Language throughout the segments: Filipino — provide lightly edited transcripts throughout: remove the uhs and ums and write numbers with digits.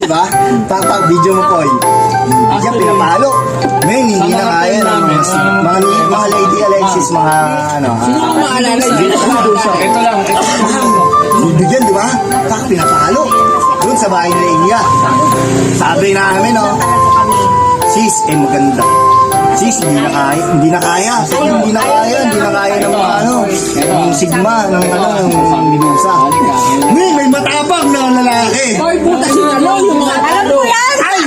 Diba? Video mo po. Diyan pinapalo. Men, hindi na kaya ng mga Lady Alexis, mga ano. Sino ang maalala yun? Ito lang. Bibigyan, di ba? Pinapalo. Doon sa bahay nila India. Sabi namin, no? Sis, maganda. Sis, hindi na kaya. Hindi na kaya ng mga ano, ng sigma, ng minusa. May matapang na lalaki. Ay, puta, sinalo yung mga talo. Ay!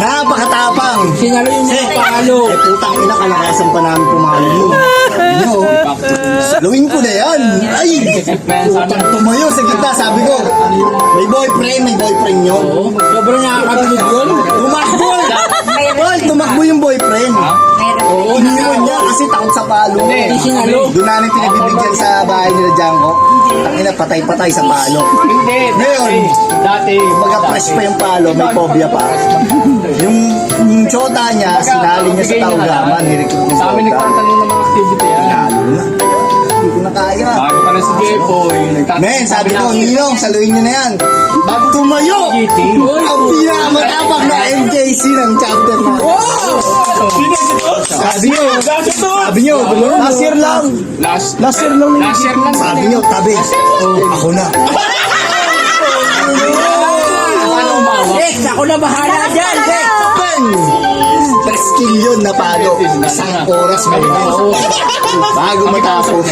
Napakatapang. Sinalo yung mga talo. Putang ina, kalakasan pa namin pumalo yun. Saluin ko na yan. Ay! Putang tumayo sa gitna. Sabi ko, may boyfriend yun. Sobrang nakakabilib yun. Tumakbo yung boyfriend. Oo, iniwan niya kasi takot sa palo. Doon namin pinagbibigyan sa bahay nila Django. Tangina, patay-patay sa palo. Hindi. Ngayon, Dati. mag-press pa yung palo, may phobia pa. Yung tsota niya, sinali niya sa taugaman, nirecruit niya Sa sa amin nagkaroon ng mga activity yan. Lalo na. Hindi ko na kaya. Bago pa na si Jepoy. Men, sabi ko, Ninong, saluhin niyo na yan. Bago tumayo, ang pinakamatapang na MJC ng chapter na. Sabi niyo, last year lang. Last year lang. Sabi niyo, tabi. Ako na. Rex, ako na bahala dyan, Rex. Skill yun na palo. Isang oras mo. Bago matapos.